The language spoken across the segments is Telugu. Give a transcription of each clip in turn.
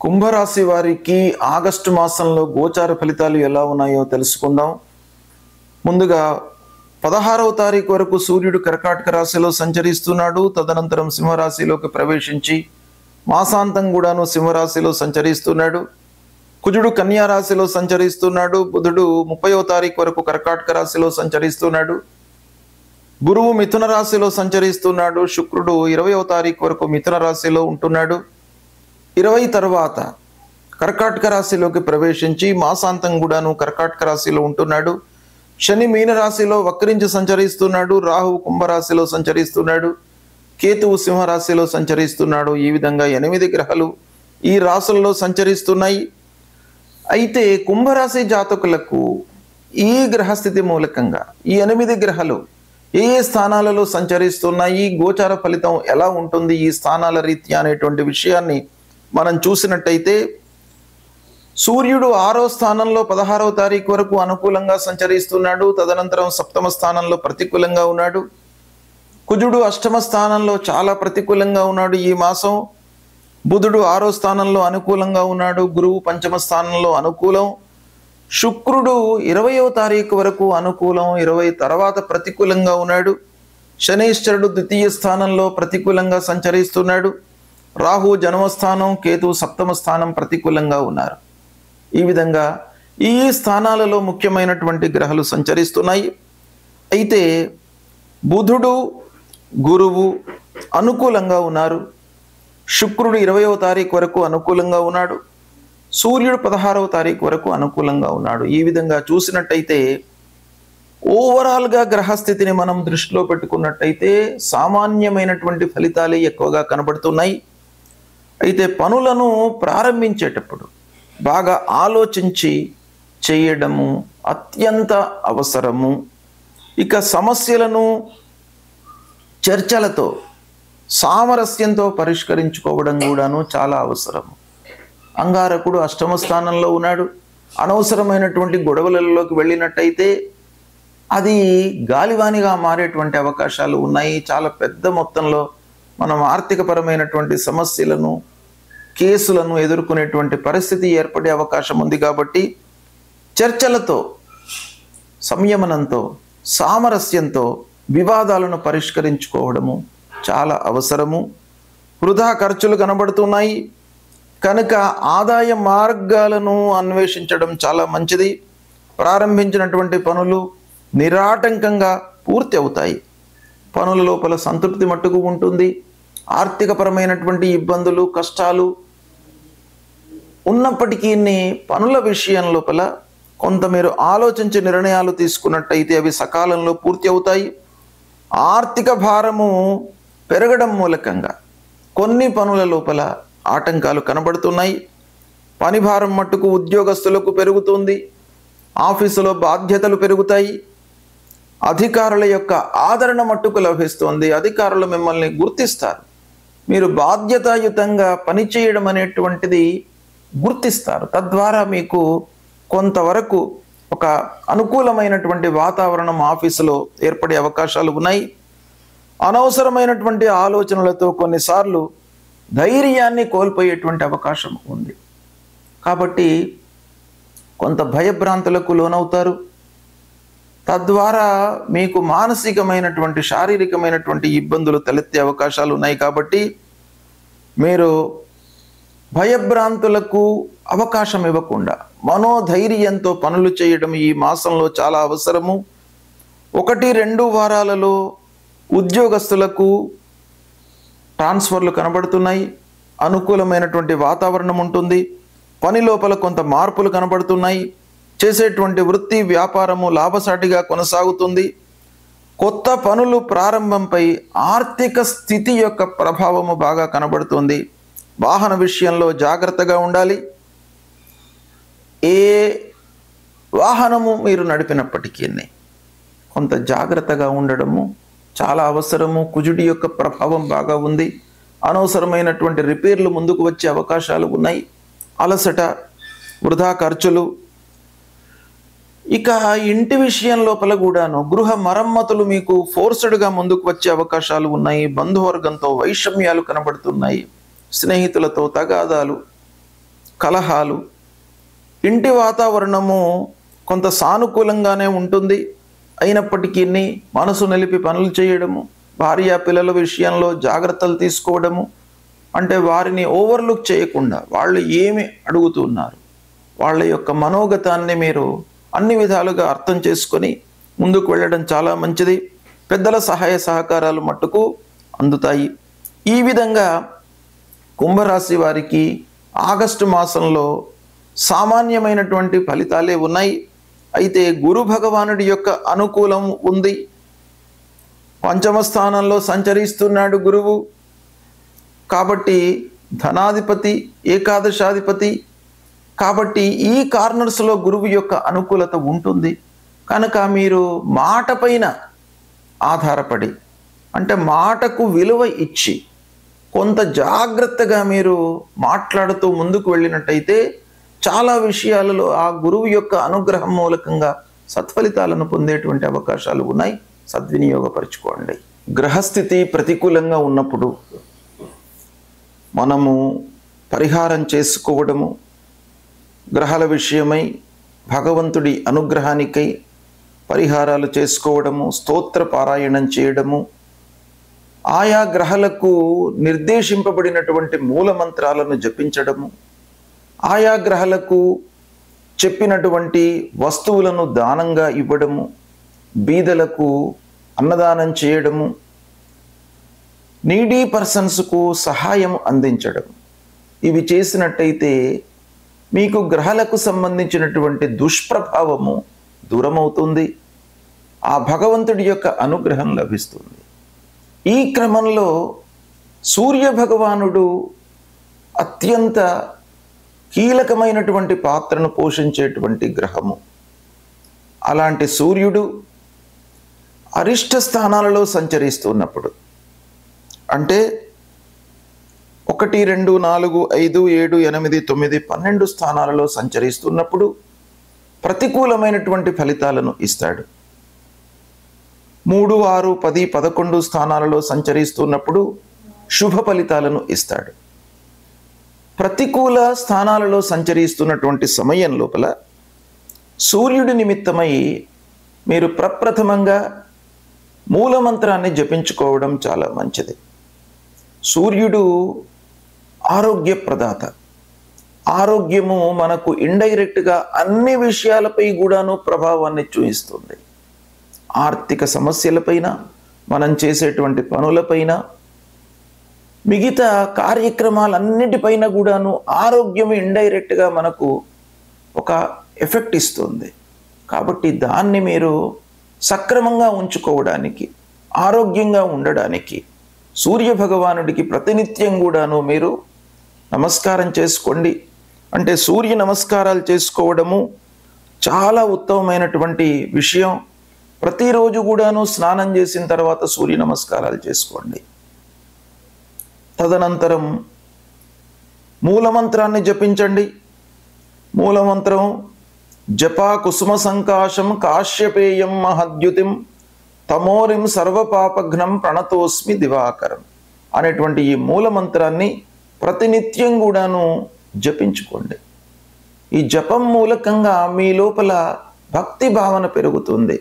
కుంభరాశి వారికి ఆగస్టు మాసంలో గోచార ఫలితాలు ఎలా ఉన్నాయో తెలుసుకుందాం. ముందుగా 16వ తారీఖు వరకు సూర్యుడు కర్కాటక రాశిలో సంచరిస్తున్నాడు. తదనంతరం సింహరాశిలోకి ప్రవేశించి మాసాంతం కూడాను సింహరాశిలో సంచరిస్తున్నాడు. కుజుడు కన్యా రాశిలో సంచరిస్తున్నాడు. బుధుడు 30వ తారీఖు వరకు కర్కాటక రాశిలో సంచరిస్తున్నాడు. గురువు మిథున రాశిలో సంచరిస్తున్నాడు. శుక్రుడు 20వ తారీఖు వరకు మిథున రాశిలో ఉంటున్నాడు. 20 తర్వాత కర్కాటక రాశిలోకి ప్రవేశించి మాసాంతం కూడాను కర్కాటక రాశిలో ఉంటున్నాడు. శని మీన రాశిలో వక్రించి సంచరిస్తున్నాడు. రాహు కుంభరాశిలో సంచరిస్తున్నాడు. కేతువు సింహరాశిలో సంచరిస్తున్నాడు. ఈ విధంగా 8 గ్రహాలు ఈ రాశుల్లో సంచరిస్తున్నాయి. అయితే కుంభరాశి జాతకులకు ఈ గ్రహస్థితి మూలకంగా ఈ 8 గ్రహాలు ఏ స్థానాలలో సంచరిస్తున్నాయి, గోచార ఫలితం ఎలా ఉంటుంది ఈ స్థానాల రీత్యా అనేటువంటి విషయాన్ని మనం చూసినట్టయితే సూర్యుడు 6వ స్థానంలో 16వ తారీఖు వరకు అనుకూలంగా సంచరిస్తున్నాడు. తదనంతరం 7వ స్థానంలో ప్రతికూలంగా ఉన్నాడు. కుజుడు 8వ స్థానంలో చాలా ప్రతికూలంగా ఉన్నాడు ఈ మాసం. బుధుడు 6వ స్థానంలో అనుకూలంగా ఉన్నాడు. గురువు 5వ స్థానంలో అనుకూలం. శుక్రుడు 20వ తారీఖు వరకు అనుకూలం, 20 తర్వాత ప్రతికూలంగా ఉన్నాడు. శనీశ్వరుడు 2వ స్థానంలో ప్రతికూలంగా సంచరిస్తున్నాడు. రాహు జన్మస్థానం, కేతు 7వ స్థానం ప్రతికూలంగా ఉన్నారు. ఈ విధంగా ఈ స్థానాలలో ముఖ్యమైనటువంటి గ్రహాలు సంచరిస్తున్నాయి. అయితే బుధుడు గురువు అనుకూలంగా ఉన్నారు. శుక్రుడు 20వ తారీఖు వరకు అనుకూలంగా ఉన్నాడు. సూర్యుడు 16వ తారీఖు వరకు అనుకూలంగా ఉన్నాడు. ఈ విధంగా చూసినట్టయితే ఓవరాల్గా గ్రహస్థితిని మనం దృష్టిలో పెట్టుకున్నట్టయితే సామాన్యమైనటువంటి ఫలితాలే ఎక్కువగా కనబడుతున్నాయి. అయితే పనులను ప్రారంభించేటప్పుడు బాగా ఆలోచించి చేయడము అత్యంత అవసరము. ఇక సమస్యలను చర్చలతో సామరస్యంతో పరిష్కరించుకోవడం కూడాను చాలా అవసరము. అంగారకుడు 8వ స్థానంలో ఉన్నాడు. అనవసరమైనటువంటి గొడవలలోకి వెళ్ళినట్టయితే అది గాలివానిగా మారేటువంటి అవకాశాలు ఉన్నాయి. చాలా పెద్ద మొత్తంలో మనం ఆర్థికపరమైనటువంటి సమస్యలను, కేసులను ఎదుర్కొనేటువంటి పరిస్థితి ఏర్పడే అవకాశం ఉంది. కాబట్టి చర్చలతో, సంయమనంతో, సామరస్యంతో వివాదాలను పరిష్కరించుకోవడము చాలా అవసరము. వృధా ఖర్చులు కనబడుతున్నాయి కనుక ఆదాయ మార్గాలను అన్వేషించడం చాలా మంచిది. ప్రారంభించినటువంటి పనులు నిరాటంకంగా పూర్తి అవుతాయి. పనుల లోపల సంతృప్తి మట్టుకు ఉంటుంది. ఆర్థికపరమైనటువంటి ఇబ్బందులు, కష్టాలు ఉన్నప్పటికీ పనుల విషయం లోపల కొంత మీరు ఆలోచించి నిర్ణయాలు తీసుకున్నట్టయితే అవి సకాలంలో పూర్తి అవుతాయి. ఆర్థిక భారము పెరగడం మూలకంగా కొన్ని పనుల లోపల ఆటంకాలు కనబడుతున్నాయి. పని భారం మట్టుకు ఉద్యోగస్తులకు పెరుగుతుంది. ఆఫీసులో బాధ్యతలు పెరుగుతాయి. అధికారుల యొక్క ఆదరణ మట్టుకు లభిస్తుంది. అధికారులు మిమ్మల్ని గుర్తిస్తారు. మీరు బాధ్యతాయుతంగా పనిచేయడం అనేటువంటిది గుర్తిస్తారు. తద్వారా మీకు కొంతవరకు ఒక అనుకూలమైనటువంటి వాతావరణం ఆఫీసులో ఏర్పడే అవకాశాలు ఉన్నాయి. అనవసరమైనటువంటి ఆలోచనలతో కొన్నిసార్లు ధైర్యాన్ని కోల్పోయేటువంటి అవకాశం ఉంది. కాబట్టి కొంత భయభ్రాంతులకు లోనవుతారు. తద్వారా మీకు మానసికమైనటువంటి, శారీరకమైనటువంటి ఇబ్బందులు తలెత్తే అవకాశాలు ఉన్నాయి. కాబట్టి మీరు భయభ్రాంతులకు అవకాశం ఇవ్వకుండా మనోధైర్యంతో పనులు చేయడం ఈ మాసంలో చాలా అవసరము. 1-2 వారాలలో ఉద్యోగస్తులకు ట్రాన్స్ఫర్లు కనబడుతున్నాయి. అనుకూలమైనటువంటి వాతావరణం ఉంటుంది. పని లోపల కొంత మార్పులు కనబడుతున్నాయి. చేసేటువంటి వృత్తి, వ్యాపారము లాభసాటిగా కొనసాగుతుంది. కొత్త పనులు ప్రారంభంపై ఆర్థిక స్థితి యొక్క ప్రభావము బాగా కనబడుతుంది. వాహన విషయంలో జాగ్రత్తగా ఉండాలి. ఏ వాహనము మీరు నడిపినప్పటికీ కొంత జాగ్రత్తగా ఉండడము చాలా అవసరము. కుజుడి యొక్క ప్రభావం బాగా ఉంది. అనవసరమైనటువంటి రిపేర్లు ముందుకు వచ్చే అవకాశాలు ఉన్నాయి. అలసట, వృధా ఖర్చులు. ఇక ఇంటి విషయం లోపల కూడాను గృహ మరమ్మతులు మీకు ఫోర్స్డ్గా ముందుకు వచ్చే అవకాశాలు ఉన్నాయి. బంధువర్గంతో వైషమ్యాలు కనబడుతున్నాయి. స్నేహితులతో తగాదాలు, కలహాలు, ఇంటి వాతావరణము కొంత సానుకూలంగానే ఉంటుంది. అయినప్పటికీ మనసు నిలిపి పనులు చేయడము, భార్య పిల్లల విషయంలో జాగ్రత్తలు తీసుకోవడము, అంటే వారిని ఓవర్లుక్ చేయకుండా వాళ్ళు ఏమి అడుగుతున్నారు వాళ్ళ యొక్క మనోగతాన్ని మీరు అన్ని విధాలుగా అర్థం చేసుకొని ముందుకు వెళ్ళడం చాలా మంచిది. పెద్దల సహాయ సహకారాలు మట్టుకు అందుతాయి. ఈ విధంగా కుంభరాశి వారికి ఆగస్టు మాసంలో సామాన్యమైనటువంటి ఫలితాలే ఉన్నాయి. అయితే గురు భగవానుడి యొక్క అనుకూలం ఉంది. పంచమ స్థానంలో సంచరిస్తున్నాడు గురువు. కాబట్టి ధనాధిపతి, ఏకాదశాధిపతి, కాబట్టి ఈ కార్నర్స్లో గురువు యొక్క అనుకూలత ఉంటుంది. కనుక మీరు మాట పైన ఆధారపడి, అంటే మాటకు విలువ ఇచ్చి కొంత జాగ్రత్తగా మీరు మాట్లాడుతూ ముందుకు వెళ్ళినట్టయితే చాలా విషయాలలో ఆ గురువు యొక్క అనుగ్రహం మూలకంగా సత్ఫలితాలను పొందేటువంటి అవకాశాలు ఉన్నాయి. సద్వినియోగపరచుకోండి. గ్రహస్థితి ప్రతికూలంగా ఉన్నప్పుడు మనము పరిహారం చేసుకోవడము, గ్రహాల విషయమై భగవంతుడి అనుగ్రహానికై పరిహారాలు చేసుకోవడము, స్తోత్ర పారాయణం చేయడము, ఆయా గ్రహాలకు నిర్దేశింపబడినటువంటి మూలమంత్రాలను జపించడము, ఆయా గ్రహాలకు చెప్పినటువంటి వస్తువులను దానంగా ఇవ్వడము, బీదలకు అన్నదానం చేయడము, నీడీ పర్సన్స్కు సహాయం అందించడం, ఇవి చేసినట్టయితే మీకు గ్రహాలకు సంబంధించినటువంటి దుష్ప్రభావము దూరమవుతుంది. ఆ భగవంతుడి యొక్క అనుగ్రహం లభిస్తుంది. ఈ క్రమంలో సూర్య భగవానుడు అత్యంత కీలకమైనటువంటి పాత్రను పోషించేటువంటి గ్రహము. అలాంటి సూర్యుడు అరిష్ట స్థానాలలో సంచరిస్తున్నప్పుడు, అంటే 1, 2, 4, 5, 7, 8, 9, 12 స్థానాలలో సంచరిస్తున్నప్పుడు ప్రతికూలమైనటువంటి ఫలితాలను ఇస్తాడు. 3, 6, 10, 11 స్థానాలలో సంచరిస్తున్నప్పుడు శుభ ఫలితాలను ఇస్తాడు. ప్రతికూల స్థానాలలో సంచరిస్తున్నటువంటి సమయం లోపల సూర్యుడి నిమిత్తమై మీరు ప్రప్రథమంగా మూలమంత్రాన్ని జపించుకోవడం చాలా మంచిది. సూర్యుడు ఆరోగ్య ప్రదాత. ఆరోగ్యము మనకు ఇండైరెక్ట్గా అన్ని విషయాలపై కూడాను ప్రభావాన్ని చూపిస్తుంది. ఆర్థిక సమస్యలపైన, మనం చేసేటువంటి పనులపైన, మిగతా కార్యక్రమాలన్నిటిపైన కూడాను ఆరోగ్యము ఇండైరెక్ట్గా మనకు ఒక ఎఫెక్ట్ ఇస్తుంది. కాబట్టి దాన్ని మీరు సక్రమంగా ఉంచుకోవడానికి, ఆరోగ్యంగా ఉండడానికి సూర్య భగవానుడికి ప్రతినిత్యం కూడాను మీరు నమస్కారం చేసుకోండి. అంటే సూర్య నమస్కారాలు చేసుకోవడము చాలా ఉత్తమమైనటువంటి విషయం. ప్రతిరోజు కూడాను స్నానం చేసిన తర్వాత సూర్య నమస్కారాలు చేసుకోండి. తదనంతరం మూలమంత్రాన్ని జపించండి. మూలమంత్రం జపా కుసుమ సంకాశం కాశ్యపేయం మహద్యుతిం తమోరిం సర్వపాపఘ్నం ప్రణతోస్మి దివాకరం అనేటువంటి ఈ మూలమంత్రాన్ని ప్రతినిత్యం కూడాను జపించుకోండి. ఈ జపం మూలకంగా మీ లోపల భక్తి భావన పెరుగుతుంది.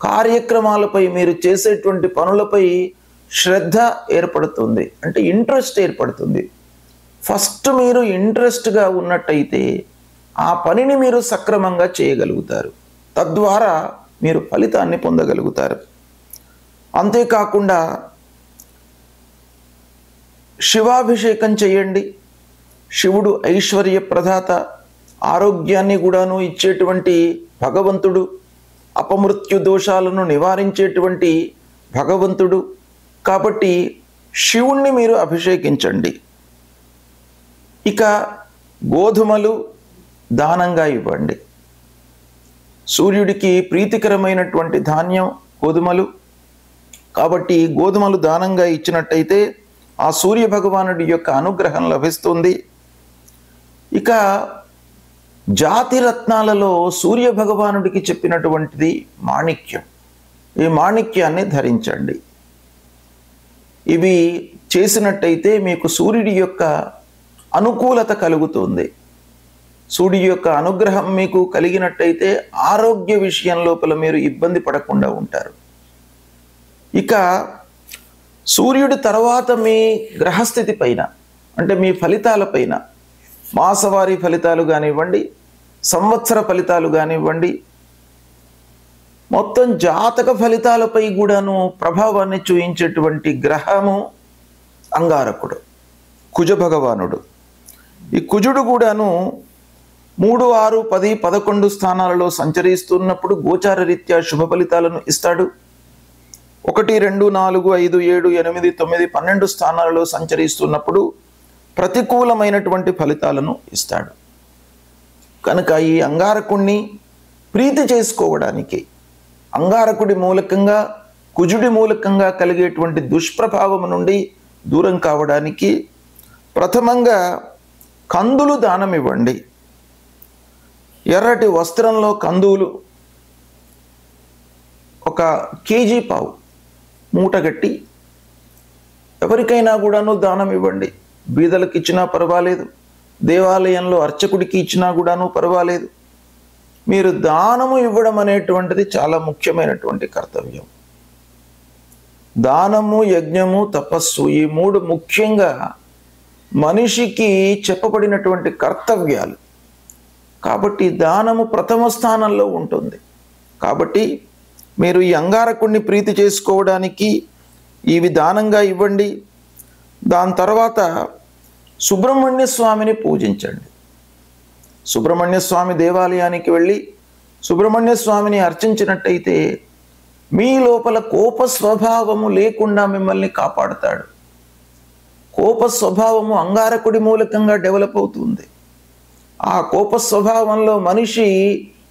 కార్యక్రమాలపై, మీరు చేసేటువంటి పనులపై శ్రద్ధ ఏర్పడుతుంది, అంటే ఇంట్రెస్ట్ ఏర్పడుతుంది. ఫస్ట్ మీరు ఇంట్రెస్ట్గా ఉన్నట్టయితే ఆ పనిని మీరు సక్రమంగా చేయగలుగుతారు. తద్వారా మీరు ఫలితాన్ని పొందగలుగుతారు. అంతేకాకుండా శివాభిషేకం చేయండి. శివుడు ఐశ్వర్య ప్రదాత, ఆరోగ్యాన్ని కూడాను ఇచ్చేటువంటి భగవంతుడు, అపమృత్యు దోషాలను నివారించేటువంటి భగవంతుడు. కాబట్టి శివుణ్ణి మీరు అభిషేకించండి. ఇక గోధుమలు దానంగా ఇవ్వండి. సూర్యుడికి ప్రీతికరమైనటువంటి ధాన్యం గోధుమలు. కాబట్టి గోధుమలు దానంగా ఇచ్చినట్టయితే ఆ సూర్య భగవానుడి యొక్క అనుగ్రహం లభిస్తుంది. ఇక జాతి రత్నాలలో సూర్య భగవానుడికి చెప్పినటువంటిది మాణిక్యం. ఈ మాణిక్యాన్ని ధరించండి. ఇవి చేసినట్టయితే మీకు సూర్యుడి యొక్క అనుకూలత కలుగుతుంది. సూర్యుడి యొక్క అనుగ్రహం మీకు కలిగినట్టయితే ఆరోగ్య విషయం లోపల మీరు ఇబ్బంది పడకుండా ఉంటారు. ఇక సూర్యుడి తర్వాత మీ గ్రహస్థితి పైన, అంటే మీ ఫలితాల పైన, మాసవారీ ఫలితాలు కానివ్వండి, సంవత్సర ఫలితాలు కానివ్వండి, మొత్తం జాతక ఫలితాలపై కూడాను ప్రభావాన్ని చూయించేటువంటి గ్రహము అంగారకుడు, కుజ భగవానుడు. ఈ కుజుడు కూడాను 3, 6, 10, 11 స్థానాలలో సంచరిస్తున్నప్పుడు గోచార రీత్యా శుభ ఫలితాలను ఇస్తాడు. 1, 2, 4, 5, 7, 8, 9, 12 స్థానాలలో సంచరిస్తున్నప్పుడు ప్రతికూలమైనటువంటి ఫలితాలను ఇస్తాడు. కనుక ఈ అంగారకుణ్ణి ప్రీతి చేసుకోవడానికి, అంగారకుడి మూలకంగా, కుజుడి మూలకంగా కలిగేటువంటి దుష్ప్రభావం నుండి దూరం కావడానికి ప్రథమంగా కందులు దానం ఇవ్వండి. ఎర్రటి వస్త్రంలో కందులు 1 కేజీ పావు మూటగట్టి ఎవరికైనా కూడాను దానం ఇవ్వండి. బీదలకు ఇచ్చినా పర్వాలేదు, దేవాలయంలో అర్చకుడికి ఇచ్చినా కూడాను పర్వాలేదు. మీరు దానము ఇవ్వడం అనేటువంటిది చాలా ముఖ్యమైనటువంటి కర్తవ్యం. దానము, యజ్ఞము, తపస్సు, ఈ 3 ముఖ్యంగా మనిషికి చెప్పబడినటువంటి కర్తవ్యాలు. కాబట్టి దానము ప్రథమ స్థానంలో ఉంటుంది. కాబట్టి మీరు ఈ అంగారకుడిని ప్రీతి చేసుకోవడానికి ఇవి దానంగా ఇవ్వండి. దాని తర్వాత సుబ్రహ్మణ్య స్వామిని పూజించండి. సుబ్రహ్మణ్య స్వామి దేవాలయానికి వెళ్ళి సుబ్రహ్మణ్య స్వామిని అర్చించినట్టయితే మీ లోపల కోప స్వభావము లేకుండా మిమ్మల్ని కాపాడుతాడు. కోప స్వభావము అంగారకుడి మూలకంగా డెవలప్ అవుతుంది. ఆ కోప స్వభావంలో మనిషి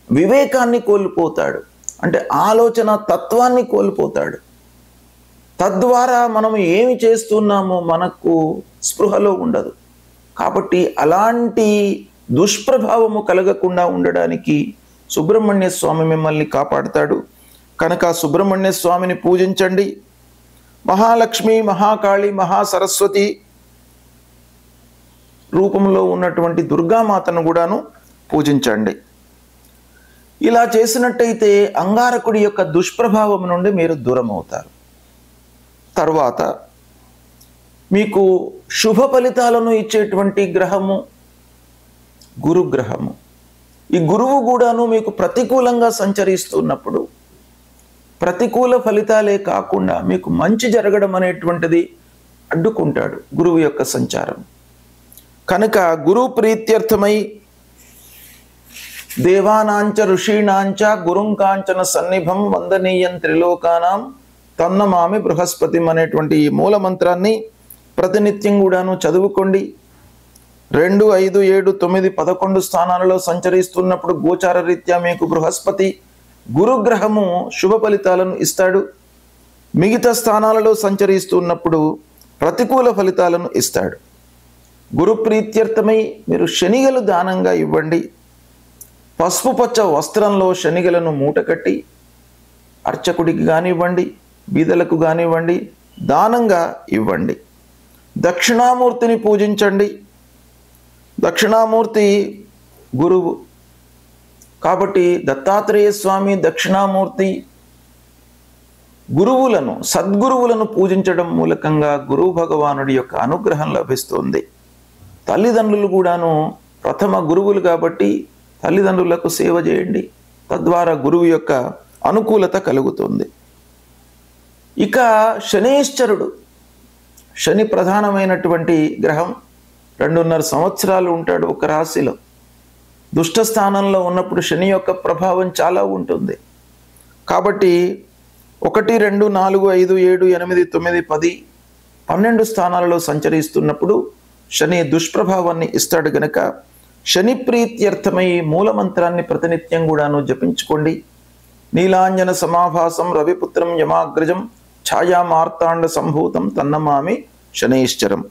వివేకాన్ని కోల్పోతాడు, అంటే ఆలోచన తత్వాన్ని కోల్పోతాడు. తద్వారా మనం ఏమి చేస్తున్నామో మనకు స్పృహలో ఉండదు. కాబట్టి అలాంటి దుష్ప్రభావము కలగకుండా ఉండడానికి సుబ్రహ్మణ్య స్వామి మిమ్మల్ని కాపాడుతాడు. కనుక సుబ్రహ్మణ్య స్వామిని పూజించండి. మహాలక్ష్మి, మహాకాళి, మహాసరస్వతి రూపంలో ఉన్నటువంటి దుర్గామాతను కూడాను పూజించండి. ఇలా చేసినట్టయితే అంగారకుడి యొక్క దుష్ప్రభావం నుండి మీరు దూరం అవుతారు. తర్వాత మీకు శుభ ఫలితాలను ఇచ్చేటువంటి గ్రహము గురుగ్రహము. ఈ గురువు కూడాను మీకు ప్రతికూలంగా సంచరిస్తున్నప్పుడు ప్రతికూల ఫలితాలే కాకుండా మీకు మంచి జరగడం అనేటువంటిది అడ్డుకుంటాడు గురువు యొక్క సంచారం. కనుక గురు ప్రీత్యర్థమై దేవానాంచ ఋషీణాంచ గురుంకాంచన సన్నిభం వందనీయం త్రిలోకానాం తన్నమామి బృహస్పతిం అనేటువంటి ఈ మూల మంత్రాన్ని ప్రతినిత్యం కూడాను చదువుకోండి. 2, 5, 7, 9, 11 స్థానాలలో సంచరిస్తున్నప్పుడు గోచార రీత్యా మీకు బృహస్పతి గురుగ్రహము శుభ ఫలితాలను ఇస్తాడు. మిగతా స్థానాలలో సంచరిస్తున్నప్పుడు ప్రతికూల ఫలితాలను ఇస్తాడు. గురు ప్రీత్యర్థమై మీరు శనిగలు దానంగా ఇవ్వండి. పసుపు పచ్చ వస్త్రంలో శనిగలను మూటకట్టి అర్చకుడికి కానివ్వండి, బీదలకు కానివ్వండి దానంగా ఇవ్వండి. దక్షిణామూర్తిని పూజించండి. దక్షిణామూర్తి గురువు కాబట్టి దత్తాత్రేయ స్వామి దక్షిణామూర్తి. గురువులను, సద్గురువులను పూజించడం మూలకంగా గురువు భగవానుడి యొక్క అనుగ్రహం లభిస్తుంది. తల్లిదండ్రులు కూడాను ప్రథమ గురువులు కాబట్టి తల్లిదండ్రులకు సేవ చేయండి. తద్వారా గురువు యొక్క అనుకూలత కలుగుతుంది. ఇక శనీశ్వరుడు, శని ప్రధానమైనటువంటి గ్రహం. 2.5 సంవత్సరాలు ఉంటాడు ఒక రాశిలో. దుష్ట స్థానంలో ఉన్నప్పుడు శని యొక్క ప్రభావం చాలా ఉంటుంది. కాబట్టి 1, 2, 4, 5, 7, 8, 9, 10, 12 స్థానాలలో సంచరిస్తున్నప్పుడు శని దుష్ప్రభావాన్ని ఇస్తాడు. గనక శని ప్రీత్యర్థమై మూలమంత్రాన్ని ప్రతినిత్యం కూడాను జపించుకోండి. నీలాంజన సమాభాసం రవిపుత్రం యమాగ్రజం ఛాయామార్తాండ సంభూతం తన్నమామి శనైశ్చరం.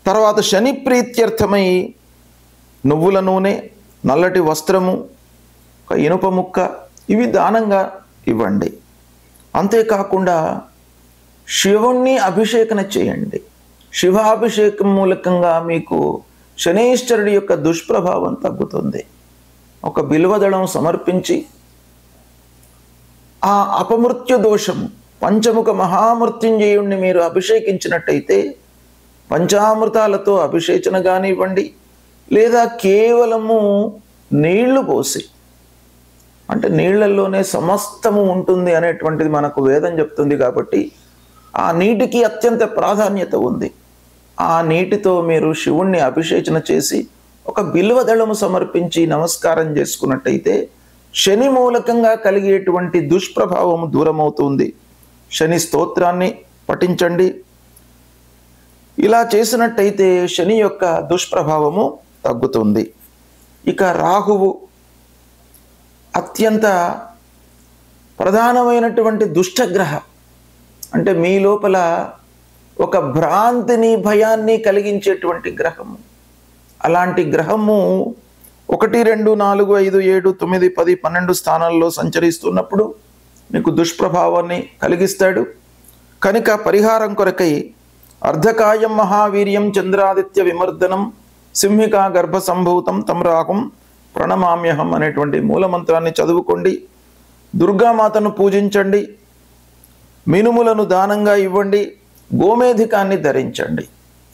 తర్వాత శని ప్రీత్యర్థమై నువ్వుల నూనె, నల్లటి వస్త్రము, ఒక ఇనుప ముక్క ఇవి దానంగా ఇవ్వండి. అంతేకాకుండా శివుణ్ణి అభిషేకన చేయండి. శివాభిషేకం మూలకంగా మీకు శనీశ్వరుడి యొక్క దుష్ప్రభావం తగ్గుతుంది. ఒక బిల్వదళం సమర్పించి ఆ అపమృత్యు దోషము పంచముఖ మహామృత్యుంజయుణ్ణి మీరు అభిషేకించినట్టయితే, పంచామృతాలతో అభిషేచన కానివ్వండి, లేదా కేవలము నీళ్లు పోసి, అంటే నీళ్లలోనే సమస్తము ఉంటుంది అనేటువంటిది మనకు వేదం చెప్తుంది కాబట్టి ఆ నీటికి అత్యంత ప్రాధాన్యత ఉంది. ఆ నీటితో మీరు శివుణ్ణి అభిషేచన చేసి ఒక బిల్వదళము సమర్పించి నమస్కారం చేసుకున్నట్టయితే శని మూలకంగా కలిగేటువంటి దుష్ప్రభావము దూరమవుతుంది. శని స్తోత్రాన్ని పఠించండి. ఇలా చేసినట్టయితే శని యొక్క దుష్ప్రభావము తగ్గుతుంది. ఇక రాహువు అత్యంత ప్రధానమైనటువంటి దుష్టగ్రహం. అంటే మీ లోపల ఒక భ్రాంతిని, భయాన్ని కలిగించేటువంటి గ్రహము. అలాంటి గ్రహము 1, 2, 4, 5, 7, 9, 10, 12 స్థానాల్లో సంచరిస్తున్నప్పుడు మీకు దుష్ప్రభావాన్ని కలిగిస్తాడు. కనుక పరిహారం కొరకై అర్ధకాయం మహావీర్యం చంద్రాదిత్య విమర్దనం సింహికా గర్భ సంభూతం తం రాహుం ప్రణమామ్యహం అనేటువంటి మూలమంత్రాన్ని చదువుకోండి. దుర్గామాతను పూజించండి. మినుములను దానంగా ఇవ్వండి. గోమేధికాన్ని ధరించండి.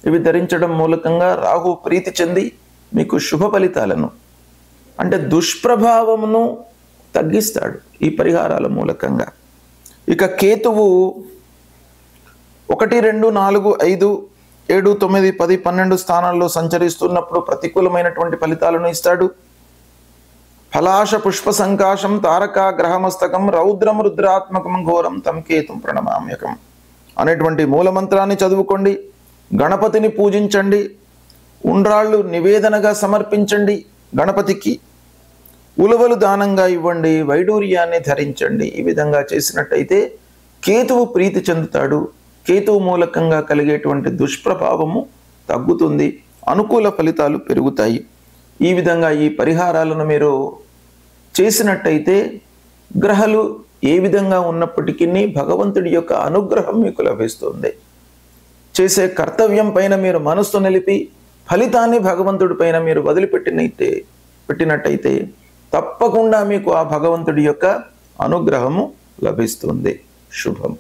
ఇవి ధరించడం మూలకంగా రాహు ప్రీతి చెంది మీకు శుభ ఫలితాలను, అంటే దుష్ప్రభావమును తగ్గిస్తాడు ఈ పరిహారాల మూలకంగా. ఇక కేతువు 1, 2, 4, 5, 7, 9, 10, 12 స్థానాల్లో సంచరిస్తున్నప్పుడు ప్రతికూలమైనటువంటి ఫలితాలను ఇస్తాడు. ఫలాశ పుష్ప సంకాశం తారకా గ్రహమస్తకం రౌద్రం రుద్రాత్మకం ఘోరం తం కేతుం ప్రణమామ్యకం అనేటువంటి మూలమంత్రాన్ని చదువుకోండి. గణపతిని పూజించండి. ఉండ్రాళ్ళు నివేదనగా సమర్పించండి గణపతికి. ఉలవలు దానంగా ఇవ్వండి. వైడూర్యాన్ని ధరించండి. ఈ విధంగా చేసినట్టయితే కేతువు ప్రీతి చెందుతాడు. కేతువు మూలకంగా కలిగేటువంటి దుష్ప్రభావము తగ్గుతుంది. అనుకూల ఫలితాలు పెరుగుతాయి. ఈ విధంగా ఈ పరిహారాలను మీరు చేసినట్టయితే గ్రహాలు ఏ విధంగా ఉన్నప్పటికీ భగవంతుడి యొక్క అనుగ్రహం మీకు లభిస్తుంది. చేసే కర్తవ్యం పైన మీరు మనస్సు నిలిపి ఫలితాన్ని భగవంతుడి పైన మీరు పెట్టినట్టయితే తప్పకుండా మీకు ఆ భగవంతుడి యొక్క అనుగ్రహము లభిస్తుంది. శుభం.